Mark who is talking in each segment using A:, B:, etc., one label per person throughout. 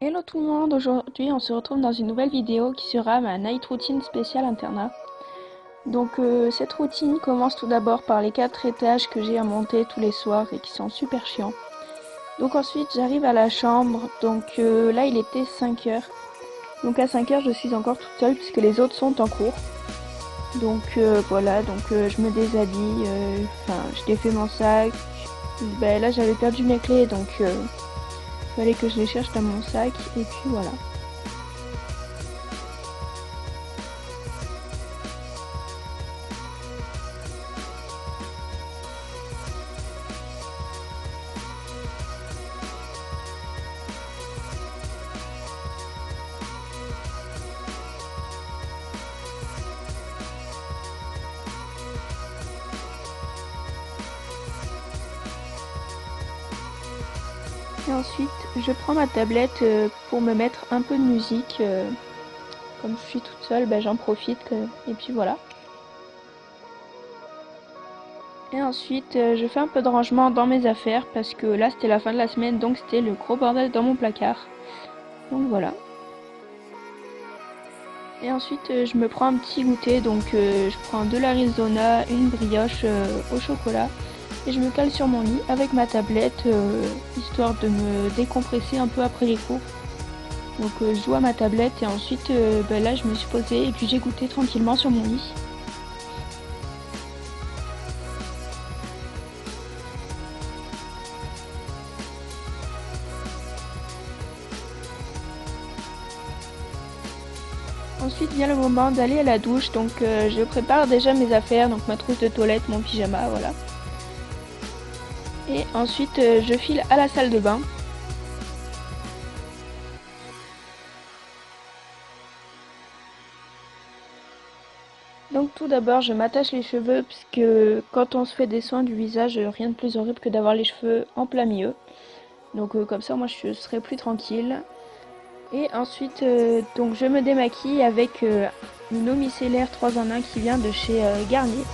A: Hello tout le monde, aujourd'hui on se retrouve dans une nouvelle vidéo qui sera ma night routine spéciale internat. Donc cette routine commence tout d'abord par les 4 étages que j'ai à monter tous les soirs et qui sont super chiants. Donc ensuite j'arrive à la chambre, donc là il était 5 heures. Donc à 5 heures je suis encore toute seule puisque les autres sont en cours. Donc voilà, donc je me déshabille, je défais mon sac. Ben, là j'avais perdu mes clés donc fallait que je les cherche dans mon sac et puis voilà. Et ensuite, je prends ma tablette pour me mettre un peu de musique. Comme je suis toute seule, ben, j'en profite. Et puis voilà. Et ensuite, je fais un peu de rangement dans mes affaires parce que là, c'était la fin de la semaine, donc c'était le gros bordel dans mon placard. Donc voilà. Et ensuite, je me prends un petit goûter. Donc je prends de l'Arizona, une brioche au chocolat. Et je me cale sur mon lit avec ma tablette, histoire de me décompresser un peu après les cours. Donc je joue à ma tablette et ensuite là je me suis posée et puis j'ai goûté tranquillement sur mon lit. Ensuite vient le moment d'aller à la douche, donc je prépare déjà mes affaires, donc ma trousse de toilette, mon pyjama, voilà. Et ensuite je file à la salle de bain. Donc tout d'abord je m'attache les cheveux puisque quand on se fait des soins du visage, rien de plus horrible que d'avoir les cheveux en plein milieu. Donc comme ça moi je serai plus tranquille. Et ensuite, donc je me démaquille avec une eau micellaire 3 en 1 qui vient de chez Garnier.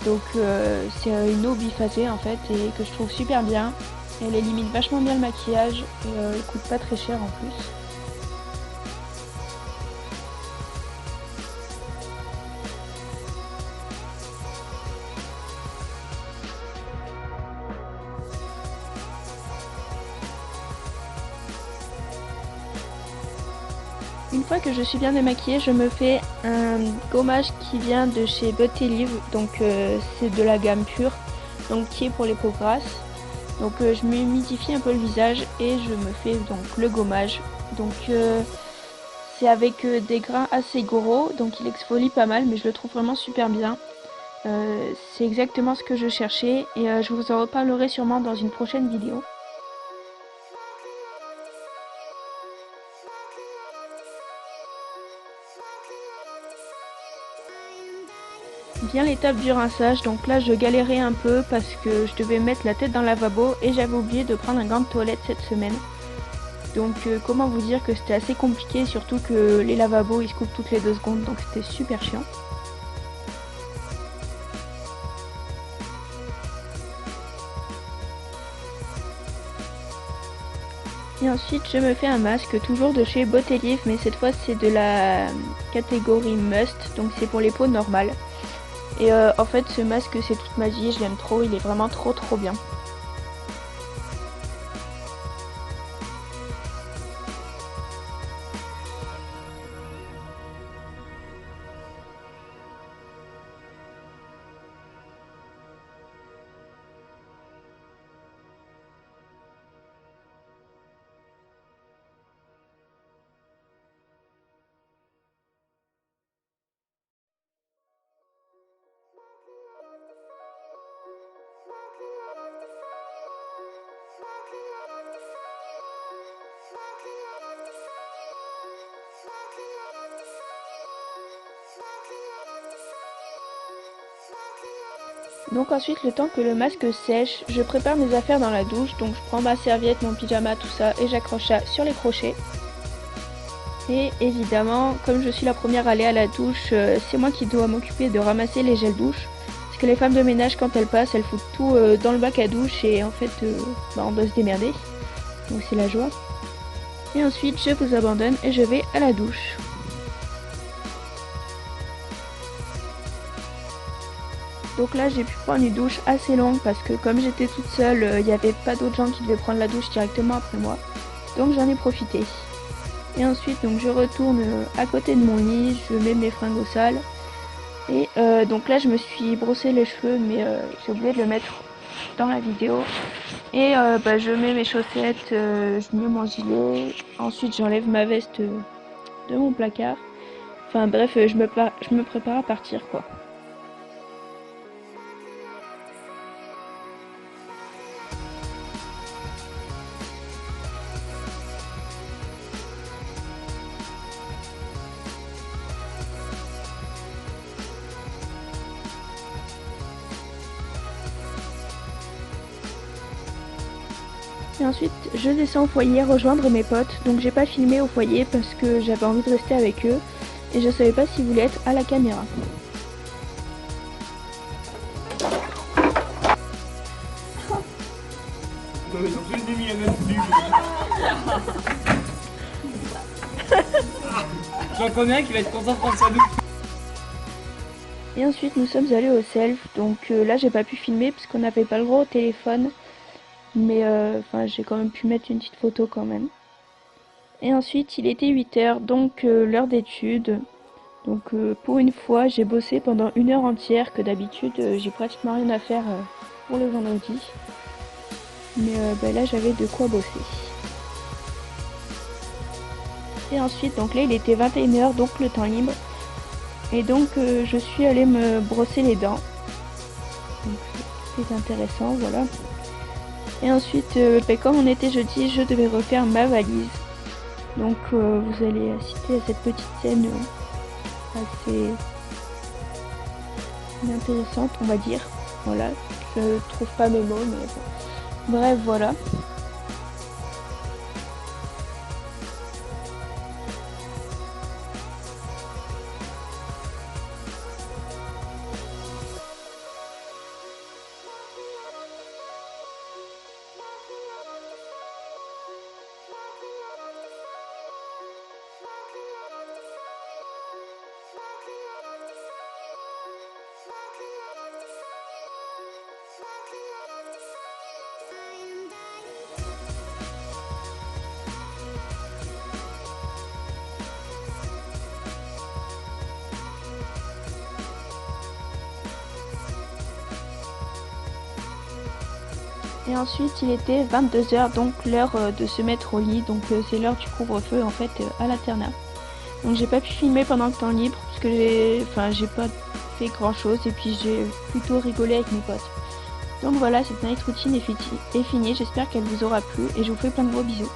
A: Donc c'est une eau biphasée en fait et que je trouve super bien. Elle élimine vachement bien le maquillage et elle coûte pas très cher en plus. Une fois que je suis bien démaquillée, je me fais un gommage qui vient de chez Beauty Live. Donc c'est de la gamme pure, donc qui est pour les peaux grasses. Donc je m'humidifie un peu le visage et je me fais donc le gommage. Donc c'est avec des grains assez gros, donc il exfolie pas mal, mais je le trouve vraiment super bien. C'est exactement ce que je cherchais et je vous en reparlerai sûrement dans une prochaine vidéo. Vient l'étape du rinçage, donc là je galérais un peu parce que je devais mettre la tête dans le lavabo et j'avais oublié de prendre un gant de toilette cette semaine. Donc comment vous dire que c'était assez compliqué, surtout que les lavabos ils se coupent toutes les 2 secondes, donc c'était super chiant. Et ensuite je me fais un masque, toujours de chez Botellive, mais cette fois c'est de la catégorie Must, donc c'est pour les peaux normales. Et en fait ce masque c'est toute ma vie, je l'aime trop, il est vraiment trop bien. Donc ensuite le temps que le masque sèche, je prépare mes affaires dans la douche, donc je prends ma serviette, mon pyjama, tout ça et j'accroche ça sur les crochets. Et évidemment, comme je suis la première à aller à la douche, c'est moi qui dois m'occuper de ramasser les gels douche. Parce que les femmes de ménage quand elles passent, elles foutent tout dans le bac à douche et en fait on doit se démerder. Donc c'est la joie. Et ensuite je vous abandonne et je vais à la douche. Donc là j'ai pu prendre une douche assez longue parce que comme j'étais toute seule, il n'y avait pas d'autres gens qui devaient prendre la douche directement après moi. Donc j'en ai profité. Et ensuite donc je retourne à côté de mon lit, je mets mes fringues au sale. Et donc là je me suis brossé les cheveux mais j'ai oublié de le mettre dans la vidéo. Et je mets mes chaussettes, je mets mon gilet. Ensuite j'enlève ma veste de mon placard. Enfin bref, je me prépare à partir quoi. Et ensuite, je descends au foyer rejoindre mes potes. Donc j'ai pas filmé au foyer parce que j'avais envie de rester avec eux. Et je savais pas s'ils voulaient être à la caméra.
B: J'en connais un qui va être content de prendre sa douche.
A: Et ensuite, nous sommes allés au self. Donc là, j'ai pas pu filmer parce qu'on n'avait pas le droit au téléphone. Mais j'ai quand même pu mettre une petite photo quand même. Et ensuite, il était 8 h, donc l'heure d'études. Donc pour une fois, j'ai bossé pendant 1 heure entière, que d'habitude, j'ai pratiquement rien à faire pour le vendredi. Mais là, j'avais de quoi bosser. Et ensuite, donc là, il était 21 h, donc le temps libre. Et donc, je suis allée me brosser les dents. Donc, c'est intéressant, voilà. Et ensuite, comme on était jeudi, je devais refaire ma valise. Donc vous allez assister à cette petite scène assez intéressante, on va dire. Voilà, je trouve pas mes mots, mais bon. Bref, voilà. Et ensuite il était 22 h, donc l'heure de se mettre au lit, donc c'est l'heure du couvre-feu en fait à l'internat. Donc j'ai pas pu filmer pendant le temps libre parce que j'ai pas fait grand chose et puis j'ai plutôt rigolé avec mes potes. Donc voilà, cette night routine est finie, j'espère qu'elle vous aura plu et je vous fais plein de gros bisous.